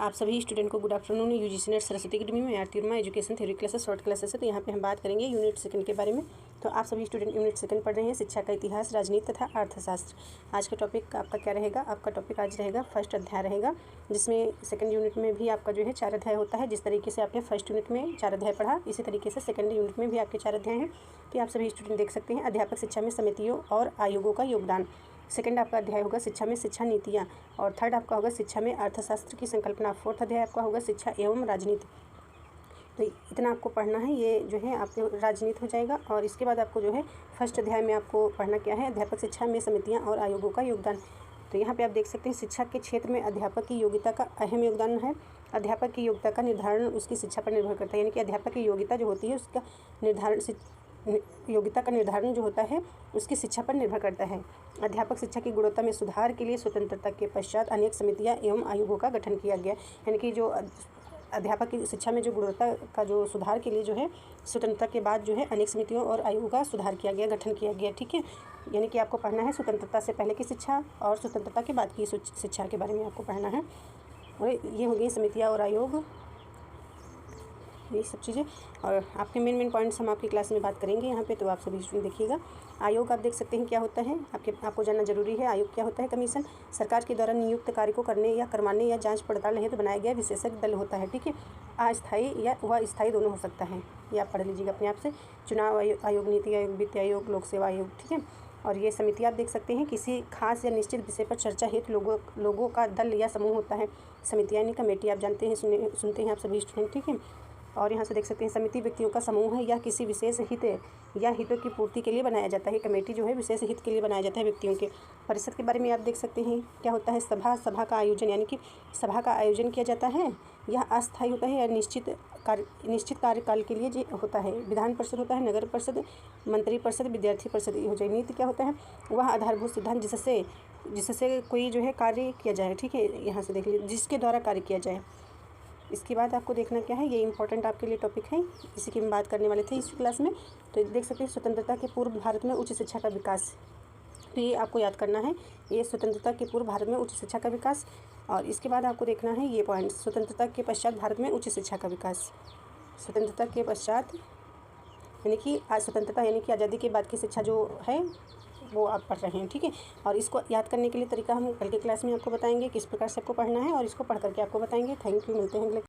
आप सभी स्टूडेंट को good afternoon. UGC NET Saraswati academy में Aarti Verma education theory classes short classes है। तो यहाँ पे हम बात करेंगे यूनिट सेकंड के बारे में। तो आप सभी स्टूडेंट यूनिट सेकंड पढ़ रहे हैं, शिक्षा का इतिहास, राजनीति तथा अर्थशास्त्र। आज का टॉपिक आपका क्या रहेगा? आपका टॉपिक आज रहेगा फर्स्ट अध्याय रहेगा, जिसमें सेकंड यूनिट में भी आपका जो है 4 अध्याय होता है। जिस तरीके से आपने फर्स्ट यूनिट में 4 अध्याय पढ़ा, इसी तरीके से सेकंड यूनिट में भी आपके 4 अध्याय हैं। तो आप सभी स्टूडेंट देख सकते हैं अध्यापक शिक्षा में समितियों और आयोगों का योगदान। सेकंड आपका अध्याय होगा शिक्षा में शिक्षा नीतियाँ, और थर्ड आपका होगा शिक्षा में अर्थशास्त्र की संकल्पना। फोर्थ अध्याय आपका होगा शिक्षा एवं राजनीति। तो इतना आपको पढ़ना है, ये जो है आपके राजनीति हो जाएगा। और इसके बाद आपको जो है फर्स्ट अध्याय में आपको पढ़ना क्या है? अध्यापक शिक्षा में समितियाँ और आयोगों का योगदान। तो यहाँ पे आप देख सकते हैं शिक्षा के क्षेत्र में अध्यापक की योग्यता का अहम योगदान है। अध्यापक की योग्यता का निर्धारण उसकी शिक्षा पर निर्भर करता है, यानी कि अध्यापक की योग्यता जो होती है उसका निर्धारण योग्यता का निर्धारण जो होता है उसकी शिक्षा पर निर्भर करता है। अध्यापक शिक्षा की गुणवत्ता में सुधार के लिए स्वतंत्रता के पश्चात अनेक समितियां एवं आयोगों का गठन किया गया। यानी कि जो अध्यापक की शिक्षा में जो गुणवत्ता का जो सुधार के लिए जो है स्वतंत्रता के बाद जो है अनेक समितियों और आयोगों का सुधार किया गया, गठन किया गया। ठीक है, यानी कि आपको पढ़ना है स्वतंत्रता से पहले की शिक्षा और स्वतंत्रता के बाद की शिक्षा के बारे में आपको पढ़ना है। और ये हो गई समितियाँ और आयोग, ये सब चीज़ें। और आपके मेन पॉइंट्स हम आपकी क्लास में बात करेंगे यहाँ पे, तो आप सभी स्टूडेंट देखिएगा। आयोग आप देख सकते हैं क्या होता है, आपको जानना जरूरी है। आयोग क्या होता है? कमीशन, सरकार के द्वारा नियुक्त कार्य को करने या करवाने या जांच पड़ताल हेतु बनाया गया विशेषज्ञ दल होता है। ठीक है, अस्थायी या वह स्थायी दोनों हो सकता है, ये आप पढ़ लीजिएगा अपने आप से। चुनाव आयोग, नीति आयोग, वित्त आयोग, लोक सेवा आयोग। ठीक है, और ये समिति आप देख सकते हैं किसी खास या निश्चित विषय पर चर्चा हेतु लोगों का दल या समूह होता है। समितियाँ यानी कमेटी आप जानते हैं, सुनते हैं आप सभी स्टूडेंट। ठीक है, और यहाँ से देख सकते हैं समिति व्यक्तियों का समूह है या किसी विशेष हित या हितों की पूर्ति के लिए बनाया जाता है। कमेटी जो है विशेष हित के लिए बनाया जाता है व्यक्तियों के। परिषद के बारे में आप देख सकते हैं क्या होता है? सभा का आयोजन, यानी कि सभा का आयोजन किया जाता है। यह अस्थायी होता है या निश्चित कार्यकाल के लिए जो होता है। विधान परिषद होता है, नगर परिषद, मंत्री परिषद, विद्यार्थी परिषद हो जाए। नीति क्या होता है? वह आधारभूत सिद्धांत जिससे कोई जो है कार्य किया जाए। ठीक है, यहाँ से देख लीजिए, जिसके द्वारा कार्य किया जाए। इसके बाद आपको देखना क्या है, ये इंपॉर्टेंट आपके लिए टॉपिक है, इसी की हम बात करने वाले थे इस क्लास में। तो देख सकते हैं स्वतंत्रता के पूर्व भारत में उच्च शिक्षा का विकास। तो ये आपको याद करना है, ये स्वतंत्रता के पूर्व भारत में उच्च शिक्षा का विकास। और इसके बाद आपको देखना है ये पॉइंट, स्वतंत्रता के पश्चात भारत में उच्च शिक्षा का विकास। स्वतंत्रता के पश्चात यानी कि स्वतंत्रता यानी कि आज़ादी के बाद की शिक्षा जो है वो आप पढ़ रहे हैं। ठीक है, और इसको याद करने के लिए तरीका हम कल के क्लास में आपको बताएंगे किस प्रकार से आपको पढ़ना है, और इसको पढ़ करके आपको बताएंगे। थैंक यू, मिलते हैं अगले